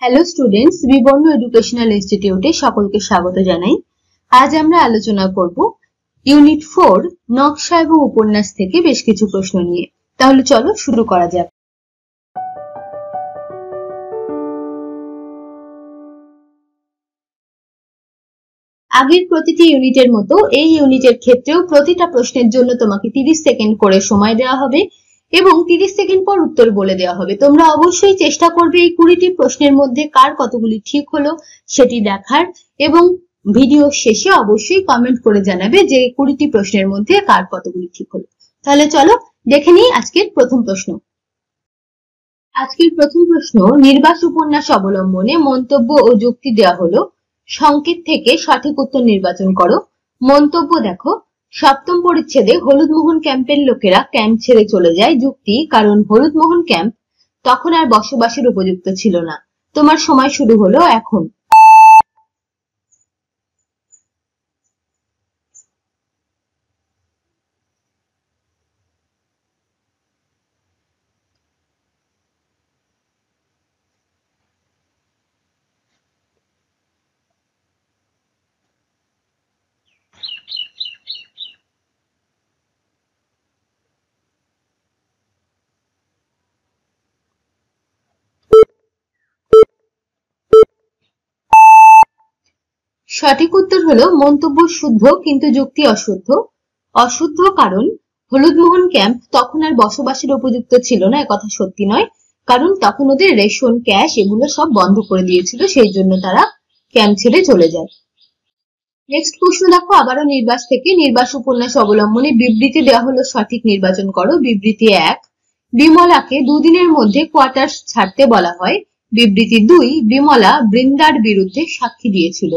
Hello students, বিবর্ণ educational ইনস্টিটিউটে সকলকে স্বাগত জানাই। আজ আমরা আলোচনা করব ইউনিট 4 নকশা এবং উপন্যাস থেকে বেশ কিছু প্রশ্ন নিয়ে। তাহলে চলো শুরু করা যাক। আগের প্রতিটি ইউনিটের মতো এই ইউনিটের ক্ষেত্রেও প্রতিটা প্রশ্নের জন্য তোমাকে 30 সেকেন্ড করে সময় দেওয়া হবে এবং 30 সেকেন্ড পর উত্তর বলে দেওয়া হবে। তোমরা অবশ্যই চেষ্টা করবে এই 20টি প্রশ্নের মধ্যে কার কতগুলি ঠিক হলো সেটি দেখার এবং ভিডিও শেষে অবশ্যই কমেন্ট করে জানাবে যে 20টি প্রশ্নের মধ্যে কার কতগুলি ঠিক হলো। তাহলে চলো দেখে নিই আজকের প্রথম প্রশ্ন। আজকের প্রথম প্রশ্ন, নির্বাস উপন্যাস অবলম্বনে মন্তব্য ও যুক্তি দেওয়া হলো। সংকেত থেকে সঠিক উত্তর নির্বাচন করো। মন্তব্য দেখো, সপ্তম পরিচ্ছেদে হলুদ মোহন ক্যাম্পের লোকেরা ক্যাম্প ছেড়ে চলে যায়। যুক্তি, কারণ হলুদ মোহন ক্যাম্প তখন আর বসবাসের উপযুক্ত ছিল না। তোমার সময় শুরু হলো এখন। সঠিক উত্তর হলো মন্তব্য শুদ্ধ কিন্তু যুক্তি অশুদ্ধ। অশুদ্ধ কারণ হলুদ মোহন ক্যাম্প তখন আর বসবাসের উপযুক্ত ছিল না, একথা সত্যি নয়। কারণ তখন ওদের রেশন, ক্যাশ এগুলো সব বন্ধ করে দিয়েছিল, সেই জন্য তারা ক্যাম্প ছেড়ে চলে যায়। নেক্সট প্রশ্ন দেখো, আবারও নির্বাস থেকে। নির্বাস উপন্যাস অবলম্বনে বিবৃতি দেওয়া হলো, সঠিক নির্বাচন করো। বিবৃতি 1, বিমলাকে দুদিনের মধ্যে কোয়ার্টার্স ছাড়তে বলা হয়। বিবৃতি 2, বিমলা বৃন্দার বিরুদ্ধে সাক্ষী দিয়েছিল।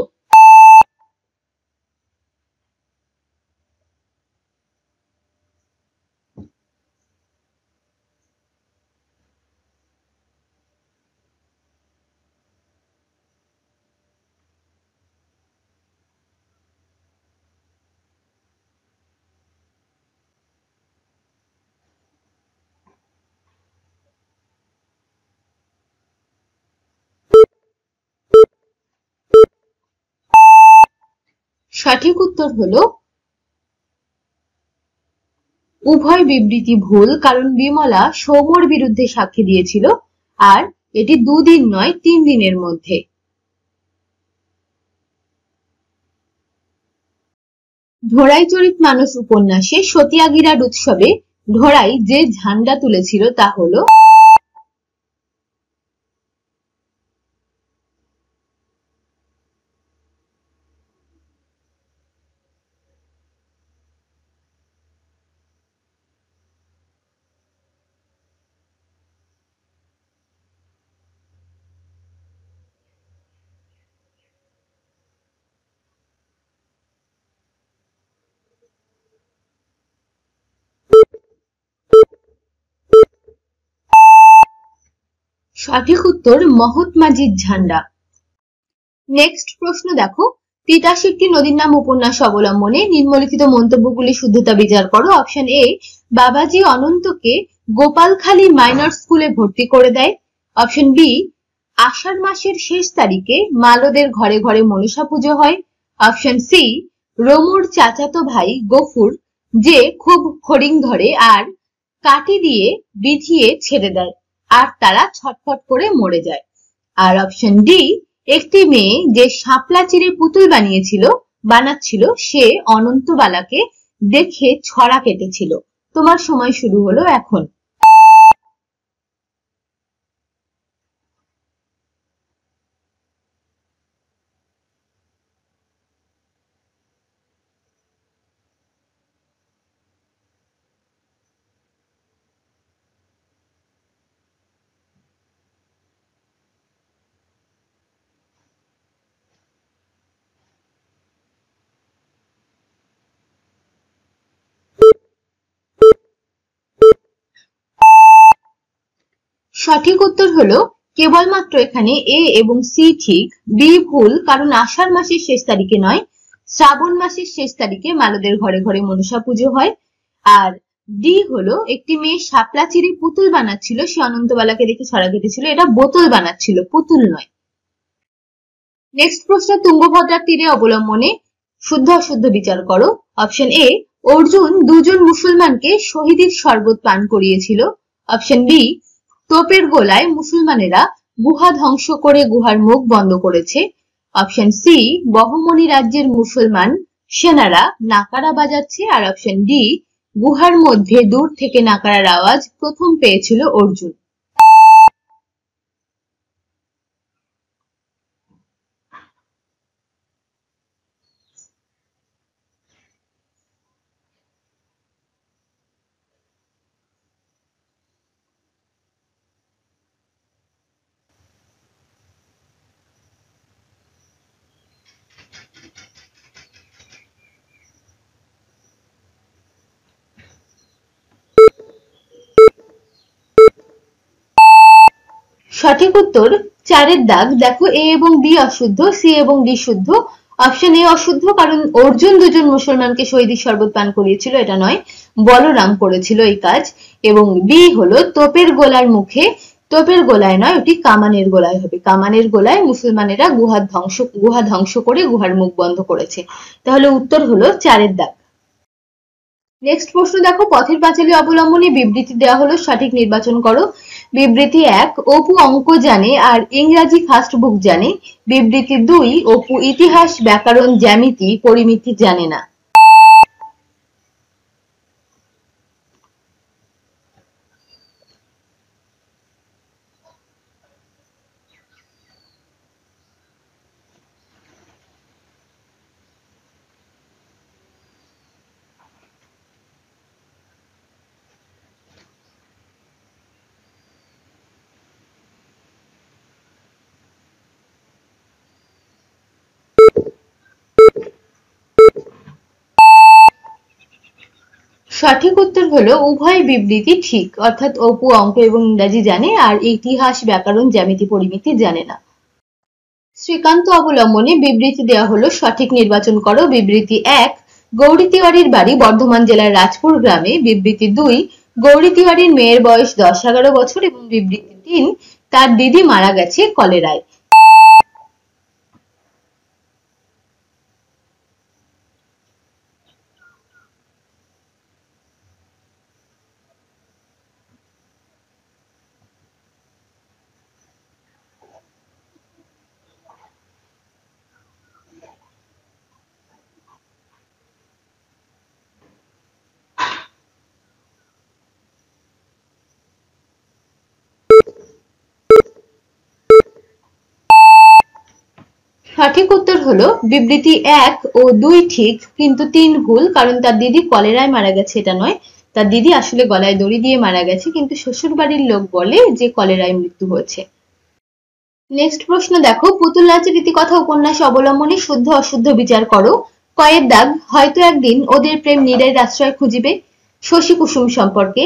সঠিক উত্তর হলো উভয় বিবৃতি ভুল, কারণ বিমলা সৌম্যর বিরুদ্ধে সাক্ষী দিয়েছিল আর এটি 2 দিন নয় 3 দিনের মধ্যে। ঢোড়াই চরিত মানুষ উপন্যাসে সতিয়াগিরার উৎসবে ঢোড়াই যে ঝান্ডা তুলেছিল তা হলো। সঠিক উত্তর মহাত্মাজির ঝান্ডা। নেক্সট প্রশ্ন দেখো, তিতাস একটি নদীর নাম উপন্যাস অবলম্বনে নিম্নলিখিত মন্তব্যগুলি শুদ্ধতা বিচার করো। অপশন এ, বাবাজি অনন্তকে গোপালখালী মাইনর স্কুলে ভর্তি করে দেয়। অপশন বি, আষাঢ় মাসের শেষ তারিখে মালদের ঘরে ঘরে মনসা পুজো হয়। অপশন সি, রমুর চাচাতো ভাই গফুর যে খুব হরিণ ধরে আর কাটি দিয়ে বিধিয়ে ছেড়ে দেয় আর তারা ছটফট করে মরে যায়। আর অপশন ডি, একটি মেয়ে যে শাপলা চিরে পুতুল বানাচ্ছিল সে অনন্তবালাকে দেখে ছড়া কেটেছিল। তোমার সময় শুরু হলো এখন। সঠিক উত্তর হলো কেবলমাত্র এখানে এ এবং সি ঠিক, বি ভুল, কারণ আষাঢ় মাসের শেষ তারিখে নয় শ্রাবণ মাসের শেষ তারিখে মালদের ঘরে ঘরে মনসা পুজো হয়। আর ডি হলো একটি মেয়ে শাপলা চিরে পুতুল বানাচ্ছিল, সে অনন্তবালাকে দেখে ছড়া কেটেছিল। এটা বোতল বানাচ্ছিল, পুতুল নয়। নেক্সট প্রশ্ন, তুঙ্গভদ্রার তীরে অবলম্বনে শুদ্ধ অশুদ্ধ বিচার করো। অপশন এ, অর্জুন দুজন মুসলমানকে শহীদের শরবত পান করিয়েছিল। অপশন বি, তোপের গোলায় মুসলমানেরা গুহা ধ্বংস করে গুহার মুখ বন্ধ করেছে। অপশন সি, বহমনি রাজ্যের মুসলমান সেনারা নাকারা বাজাচ্ছে। আর অপশন ডি, গুহার মধ্যে দূর থেকে নাকারার আওয়াজ প্রথম পেয়েছিল অর্জুন। সঠিক উত্তর 4-এর দাগ। দেখো, এ এবং বি অশুদ্ধ, সি এবং ডি শুদ্ধ। অপশন এ অশুদ্ধ, কারণ অর্জুন দুজন মুসলমানকে শহীদের শরবত পান করিয়েছিল, এটা নয়, বলরাম করেছিল এই কাজ। এবং বি হলো তোপের গোলার মুখে, তোপের গোলায় নয়, ওটি কামানের গোলায় হবে। কামানের গোলায় মুসলমানেরা গুহা ধ্বংস করে গুহার মুখ বন্ধ করেছে। তাহলে উত্তর হলো 4-এর দাগ। নেক্সট প্রশ্ন দেখো, পথের পাঁচালী অবলম্বনে বিবৃতি দেওয়া হলো, সঠিক নির্বাচন করো। বিবৃতি 1, অপু অঙ্ক জানে আর ইংরাজি ফার্স্ট বুক জানে। বিবৃতি 2, অপু ইতিহাস, ব্যাকরণ, জ্যামিতি, পরিমিতি জানে না। সঠিক উত্তর হলো উভয় বিবৃতি ঠিক, অর্থাৎ অপু অঙ্ক এবং ইংরাজি জানে আর ইতিহাস, ব্যাকরণ, জ্যামিতি, পরিমিতি জানে না। শ্রীকান্ত অবলম্বনে বিবৃতি দেওয়া হলো, সঠিক নির্বাচন করো। বিবৃতি 1, গৌরী তিওয়ারির বাড়ি বর্ধমান জেলার রাজপুর গ্রামে। বিবৃতি 2, গৌরী তিওয়ারির মেয়ের বয়স 10-11 বছর। এবং বিবৃতি 3, তার দিদি মারা গেছে কলেরায়। সঠিক উত্তর হলো বিবৃতি 1 ও 2 ঠিক, কিন্তু 3 ভুল, কারণ তার দিদি কলেরায় মারা গেছে এটা নয়। তার দিদি আসলে গলায় দড়ি দিয়ে মারা গেছে, কিন্তু শ্বশুর বাড়ির লোক বলে যে কলেরায় মৃত্যু হয়েছে। নেক্সট প্রশ্ন দেখো, পুতুল নাচের রীতিকথা উপন্যাস অবলম্বনে শুদ্ধ অশুদ্ধ বিচার করো। কয়ের দাগ, হয়তো একদিন ওদের প্রেম নীড়ের আশ্রয় খুঁজিবে। শশী কুসুম সম্পর্কে।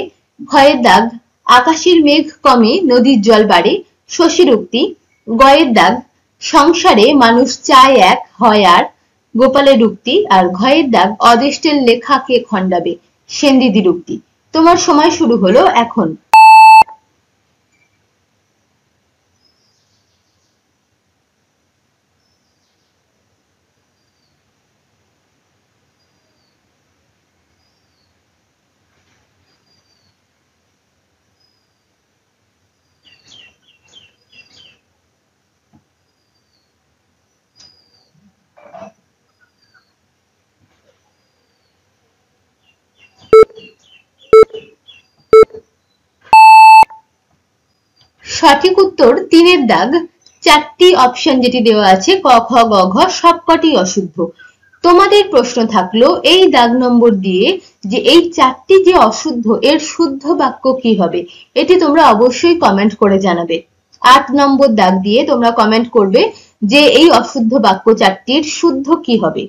ক্ষয়ের দাগ, আকাশের মেঘ কমে নদীর জল বাড়ে। শশীর উক্তি। গয়ের দাগ, সংসারে মানুষ চায় এক, হয় আর। গোপালের উক্তি। আর ঘয়ের দাগ, অদেষ্টের লেখা কে খণ্ডাবে। সেনদিদির উক্তি। তোমার সময় শুরু হলো এখন। সঠিক উত্তর 3-এর দাগ। 4টি অপশন যেটি দেওয়া আছে ক, খ, গ, ঘ, সবকটি অশুদ্ধ। তোমাদের প্রশ্ন থাকলো এই দাগ নম্বর দিয়ে যে এই 4টি যে অশুদ্ধ, এর শুদ্ধ বাক্য কি হবে, এটি তোমরা অবশ্যই কমেন্ট করে জানাবে। 8 নম্বর দাগ দিয়ে তোমরা কমেন্ট করবে যে এই অশুদ্ধ বাক্য 4টির শুদ্ধ কি হবে।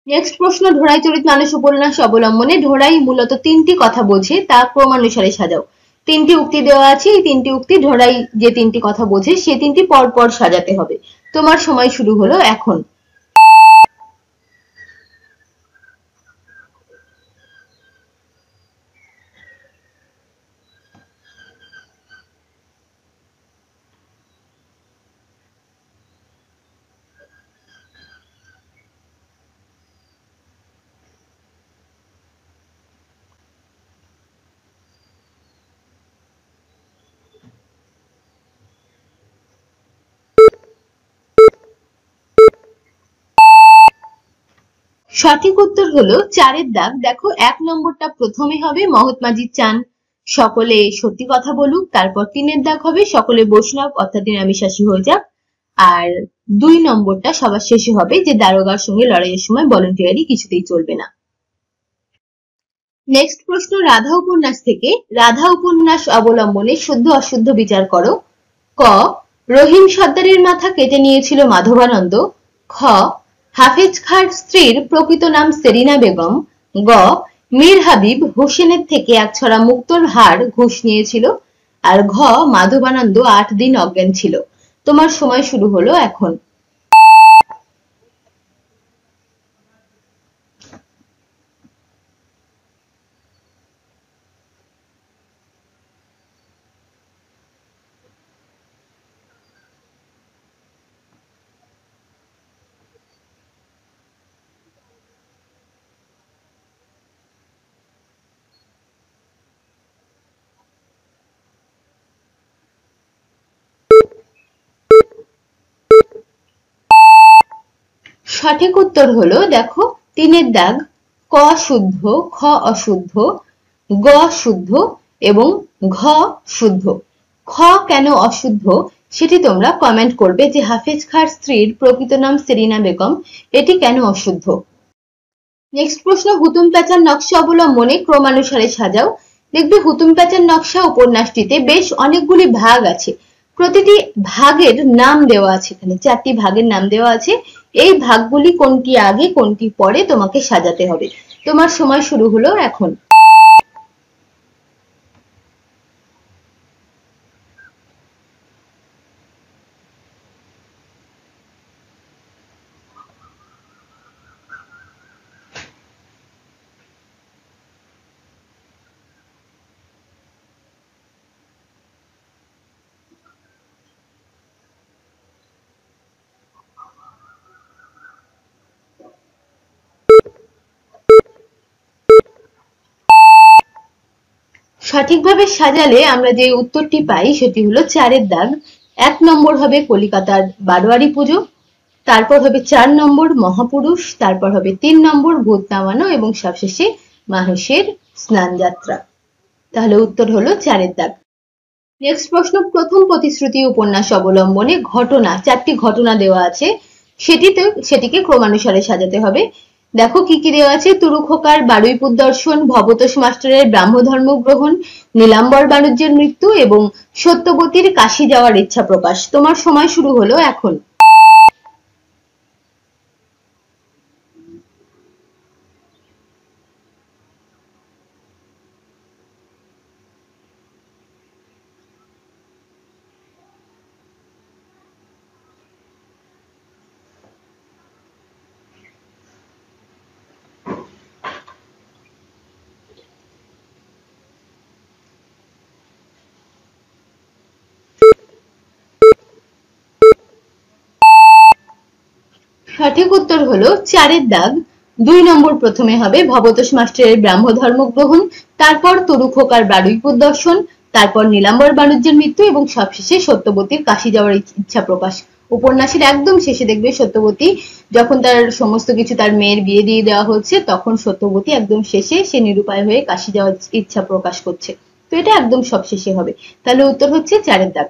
নেক্সট প্রশ্ন, ঢোড়াই চরিত মানুষ উপন্যাস অবলম্বনে ঢোড়াই মূলত 3টি কথা বোঝে, তা ক্রমানুসারে সাজাও। 3টি উক্তি দেওয়া আছে, এই 3টি উক্তি ঢোড়াই যে 3টি কথা বোঝে সে 3টি পর পর সাজাতে হবে। তোমার সময় শুরু হলো এখন। সঠিক উত্তর হলো 4-এর দাগ। দেখো 1 নম্বরটা প্রথমে হবে মহাত্মাজি চান সকলে সত্যি কথা বলুক, তারপর 3-এর দাগ হবে সকলে বৈষ্ণব অর্থাৎ নিরামিষাশী হয়ে যাক, আর 2 নম্বরটা সবার শেষে হবে যে দারোগার সঙ্গে লড়াইয়ের সময় ভলান্টিয়ারি কিছুতেই চলবে না। নেক্সট প্রশ্ন রাধা উপন্যাস থেকে। রাধা উপন্যাস অবলম্বনে শুদ্ধ অশুদ্ধ বিচার করো। ক, রহিম সর্দারের মাথা কেটে নিয়েছিল মাধবানন্দ। খ, হাফেজ খাঁর স্ত্রীর প্রকৃত নাম সেলিনা বেগম। গ, মীর হাবিব হোসেনের থেকে এক ছড়া মুক্তোর হার ঘুষ নিয়েছিল। আর ঘ, মাধবানন্দ 8 দিন অজ্ঞান ছিল। তোমার সময় শুরু হলো এখন। সঠিক উত্তর হলো দেখো 3-এর দাগ। ক শুদ্ধ, খ অশুদ্ধ, গ শুদ্ধ এবং ঘ শুদ্ধ। খ কেন অশুদ্ধ সেটি তোমরা কমেন্ট করবে যে হাফেজ খাঁর স্ত্রীর প্রকৃত নাম সেলিনা বেগম, এটি কেন অশুদ্ধ। নেক্সট প্রশ্ন হুতুম প্যাঁচার নকশা অবলম্বনে ক্রমানুসারে সাজাও। দেখবে হুতুম প্যাঁচার নকশা উপন্যাসটিতে বেশ অনেকগুলি ভাগ আছে, প্রতিটি ভাগের নাম দেওয়া আছে, এখানে 4টি ভাগের নাম দেওয়া আছে। এই ভাগগুলি কোনটি আগে কোনটি পরে তোমাকে সাজাতে হবে। তোমার সময় শুরু হলো এখন। সঠিকভাবে সাজালে আমরা যে উত্তরটি পাই সেটি হলো 4-এর দাগ। 1 নম্বর হবে কলিকাতার বারোয়ারি পুজো, তারপর হবে 4 নম্বর মহাপুরুষ, তারপর হবে 3 নম্বর ভূত নামানো এবং সবশেষে মাহেশের স্নান যাত্রা। তাহলে উত্তর হলো 4-এর দাগ। নেক্সট প্রশ্ন প্রথম প্রতিশ্রুতি উপন্যাস অবলম্বনে ঘটনা, 4টি ঘটনা দেওয়া আছে, সেটিকে ক্রমানুসারে সাজাতে হবে। দেখো কি কি দেওয়া আছে। তুরুখোকার বারুইপুর দর্শন, ভবতোষ মাস্টারের ব্রাহ্মধর্ম গ্রহণ, নীলাম্বর বাণিজ্যের মৃত্যু এবং সত্যবতীর কাশী যাওয়ার ইচ্ছা প্রকাশ। তোমার সময় শুরু হলো এখন। সঠিক উত্তর হলো 4-এর দাগ। 2 নম্বর প্রথমে হবে ভবতোষ মাস্টারের ব্রাহ্মধর্ম গ্রহণ, তারপর তরুখোকার বারুইপুর দর্শন, তারপর নীলাম্বর বাণিজ্যের মৃত্যু এবং সবশেষে সত্যবতীর কাশী যাওয়ার ইচ্ছা প্রকাশ। উপন্যাসের একদম শেষে দেখবে সত্যবতী যখন তার সমস্ত কিছু তার মেয়ের বিয়ে দিয়ে দেওয়া হচ্ছে, তখন সত্যবতী একদম শেষে সে নিরুপায় হয়ে কাশী যাওয়ার ইচ্ছা প্রকাশ করছে। তো এটা একদম সব শেষে হবে। তাহলে উত্তর হচ্ছে 4-এর দাগ।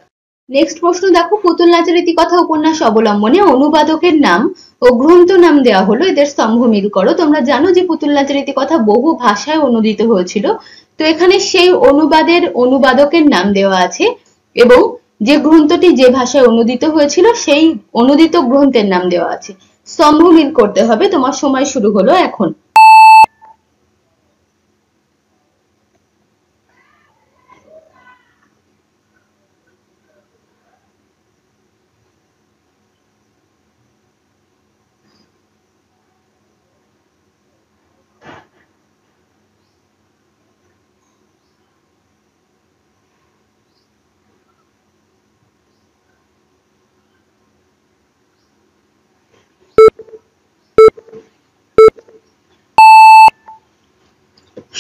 নেক্সট প্রশ্ন দেখো পুতুল নাচের ইতিকথা উপন্যাস অবলম্বনে অনুবাদকের নাম ও গ্রন্থ নাম দেওয়া হলো, এদের স্তম্ভ মিল করো। তোমরা জানো যে পুতুল নাচের ইতিকথা বহু ভাষায় অনুদিত হয়েছিল, তো এখানে সেই অনুবাদকের নাম দেওয়া আছে এবং যে গ্রন্থটি যে ভাষায় অনুদিত হয়েছিল সেই অনুদিত গ্রন্থের নাম দেওয়া আছে। স্তম্ভ মিল করতে হবে। তোমার সময় শুরু হলো এখন।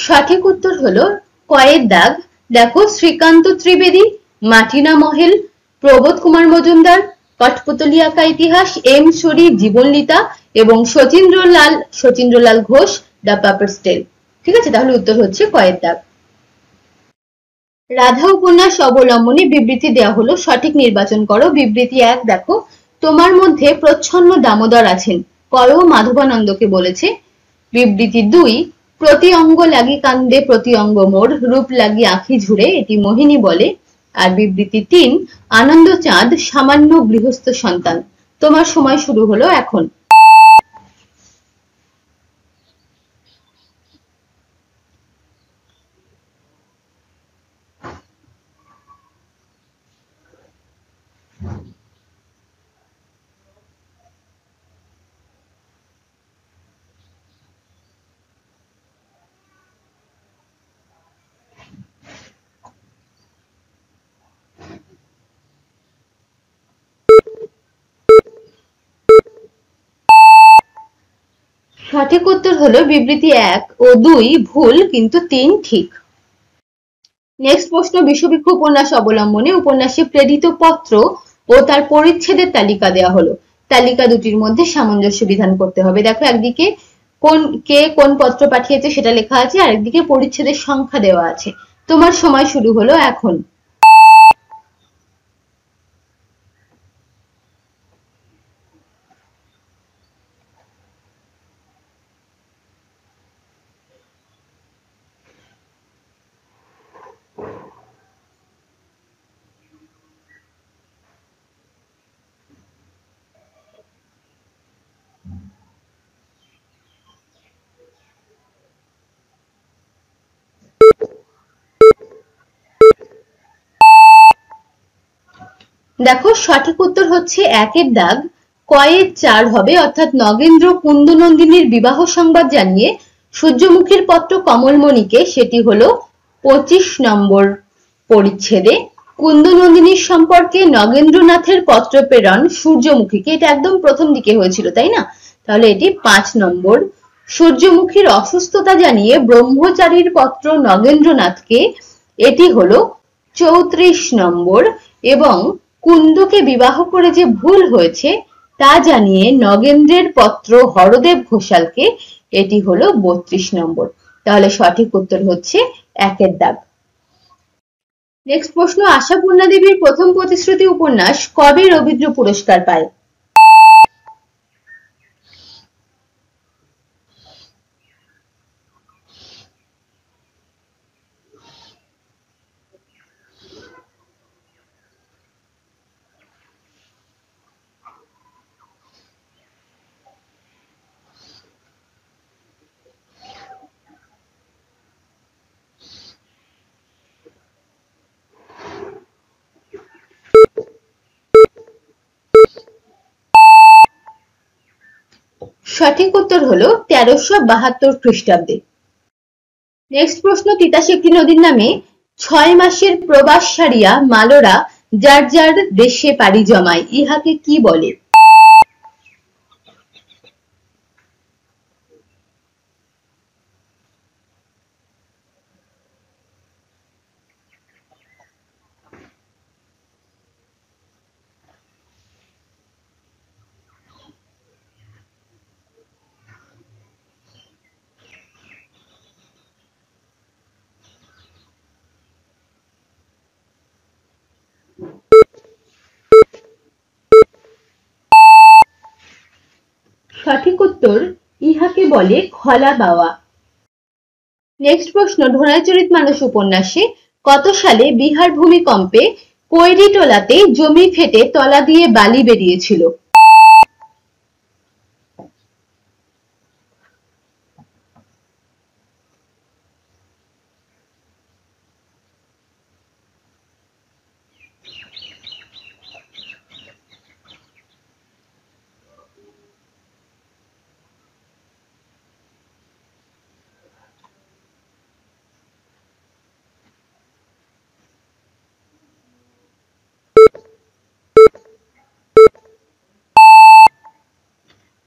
সঠিক উত্তর হলো ক-এর দাগ। দেখো শ্রীকান্ত ত্রিবেদী, মাটিনা মহেল, প্রবোধ কুমার মজুমদার, কঠপুতলিয়া का ইতিহাস, এম শরী জীবনলীতা এবং শচীন্দ্রলাল ঘোষ দ্য পাপারস টেল। ঠিক আছে, তাহলে উত্তর হচ্ছে কয়ের দাগ। রাধা উপন্যাস অবলম্বনে বিবৃতি দেওয়া হলো, সঠিক নির্বাচন করো। বিবৃতি 1 দেখো, তোমার মধ্যে প্রচ্ছন্ন দামোদর আছেন, করো মাধবানন্দকে বলেছে। বিবৃতি 2, প্রতি অঙ্গ লাগি কান্দে প্রতি অঙ্গ মোর, রূপ লাগি আঁখি ঝুড়ে, এটি মোহিনী বলে। আর বিবৃতি 3, আনন্দ চাঁদ সামান্য গৃহস্থ সন্তান। তোমার সময় শুরু হলো এখন। সঠিক উত্তর হলো বিবৃতি 1 ও 2 ভুল, কিন্তু 3 ঠিক। নেক্সট প্রশ্ন, বিশ্ববৃক্ষ উপন্যাস অবলম্বনে উপন্যাসে প্রেরিত পত্র ও তার পরিচ্ছেদের তালিকা দেওয়া হলো। তালিকা দুটির মধ্যে সামঞ্জস্য বিধান করতে হবে। দেখো, একদিকে কোন পত্র পাঠিয়েছে সেটা লেখা আছে, আর একদিকে পরিচ্ছেদের সংখ্যা দেওয়া আছে। তোমার সময় শুরু হলো এখন। দেখো, সঠিক উত্তর হচ্ছে 1 এর দাগ, কয়ের 4 হবে, অর্থাৎ নগেন্দ্র কুন্দনন্দিনীর বিবাহ সংবাদ জানিয়ে সূর্যমুখীর পত্র কমলমণিকে, সেটি হলো 25 নম্বর পরিচ্ছেদে। কুন্দনন্দিনীর সম্পর্কে নগেন্দ্রনাথের পত্র প্রেরণ সূর্যমুখীকে, এটা একদম প্রথম দিকে হয়েছিল, তাই না? তাহলে এটি 5 নম্বর। সূর্যমুখীর অসুস্থতা জানিয়ে ব্রহ্মচারীর পত্র নগেন্দ্রনাথকে, এটি হলো 34 নম্বর। এবং কুন্দকে বিবাহ করে যে ভুল হয়েছে তা জানিয়ে নগেন্দ্রের পত্র হরদেব ঘোষালকে, এটি হলো 32 নম্বর। তাহলে সঠিক উত্তর হচ্ছে 1 এর দাগ। নেক্সট প্রশ্ন, আশাপূর্ণা দেবীর প্রথম প্রতিশ্রুতি উপন্যাস কবে রবীন্দ্র পুরস্কার পায়? সঠিক উত্তর হলো 1372 খ্রিস্টাব্দে। নেক্সট প্রশ্ন, তিতাস একটি নদীর নামে 6 মাসের প্রবাস সারিয়া মালরা যার যার দেশে পাড়ি জমায়, ইহাকে কি বলে? সঠিক উত্তর, ইহাকে বলে খলা বাওয়া। নেক্সট প্রশ্ন, ঢোড়াইচরিত মানুষ উপন্যাসে কত সালে বিহার ভূমিকম্পে কৈরিটোলাতে জমি ফেটে তলা দিয়ে বালি বেরিয়েছিল?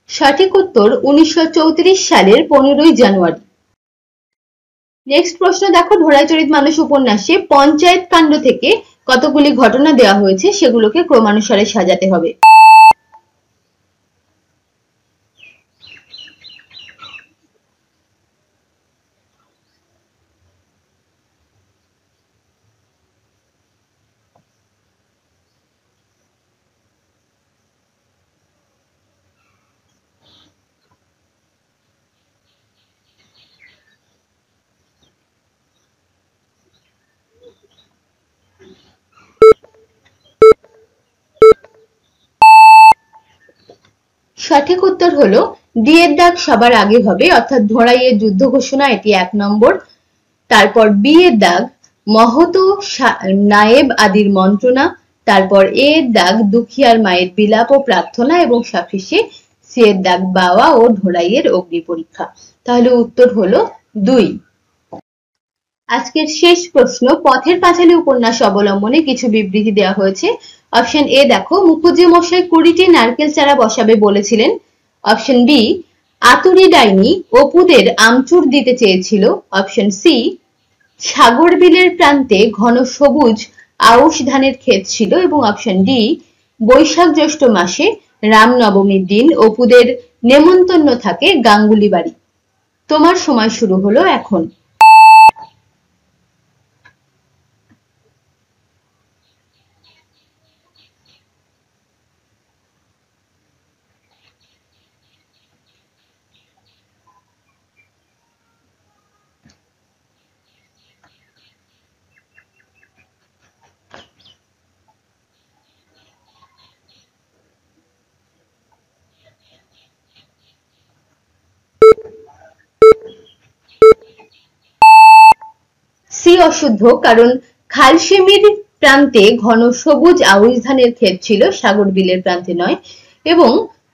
সঠিক উত্তর 1934 সালের 15ই জানুয়ারি। নেক্সট প্রশ্ন দেখো, ঢোড়াইচরিত মানুষ উপন্যাসে পঞ্চায়েত কাণ্ড থেকে কতগুলি ঘটনা দেওয়া হয়েছে, সেগুলোকে ক্রমানুসারে সাজাতে হবে। সঠিক উত্তর হলো ডি এর দাগ সবার আগে হবে, অর্থাৎ ধোড়াইয়ের যুদ্ধ ঘোষণা, এটি 1 নম্বর। তারপর বি এর দাগ মহতো নায়েব আদির মন্ত্রণা, তারপর এ এর দাগ দুখিয়ার মায়ের বিলাপ ও প্রার্থনা, এবং সবশেষে সি এর দাগ বাওয়া ও ধোড়াইয়ের অগ্নি পরীক্ষা। তাহলে উত্তর হলো 2। আজকের শেষ প্রশ্ন, পথের পাঁচালী উপন্যাস অবলম্বনে কিছু বিবৃতি দেওয়া হয়েছে। অপশন এ দেখো, মুখুজ্জে মশাই 20টি নারকেল চারা বসাবে বলেছিলেন। অপশন বি, আতুরি ডাইনি অপুদের আমচুর দিতে চেয়েছিল। অপশন সি, সাগর বিলের প্রান্তে ঘন সবুজ আউশ ধানের ক্ষেত ছিল। এবং অপশন ডি, বৈশাখ জ্যৈষ্ঠ মাসে রামনবমীর দিন অপুদের নেমন্তন্ন থাকে গাঙ্গুলি বাড়ি। তোমার সময় শুরু হলো এখন। সি অশুদ্ধ, কারণ খালসেমির প্রান্তে ঘন সবুজ আউশ ধানের ক্ষেত ছিল, সাগর বিলের প্রান্তে নয়। এবং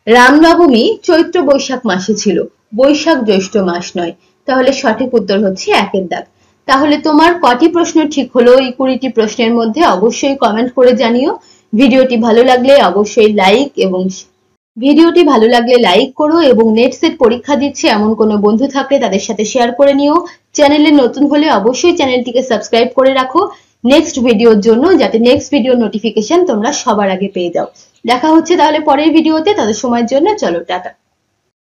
রামনবমী চৈত্র বৈশাখ মাসে ছিল, বৈশাখ জ্যৈষ্ঠ মাস নয়। তাহলে সঠিক উত্তর হচ্ছে 1 এর দাগ। তাহলে তোমার কটি প্রশ্ন ঠিক হলো এই 20টি প্রশ্নের মধ্যে? অবশ্যই কমেন্ট করে জানিও। ভিডিওটি ভালো লাগলে অবশ্যই লাইক করো, এবং নেট সেট পরীক্ষা দিচ্ছে এমন কোনো বন্ধু থাকলে তাদের সাথে শেয়ার করে নিও। চ্যানেলে নতুন হলে অবশ্যই চ্যানেলটিকে সাবস্ক্রাইব করে রাখো নেক্সট ভিডিওর জন্য, যাতে নেক্সট ভিডিওর নোটিফিকেশন তোমরা সবার আগে পেয়ে যাও। দেখা হচ্ছে তাহলে পরের ভিডিওতে, তাদের সময়ের জন্য চলো টাটা।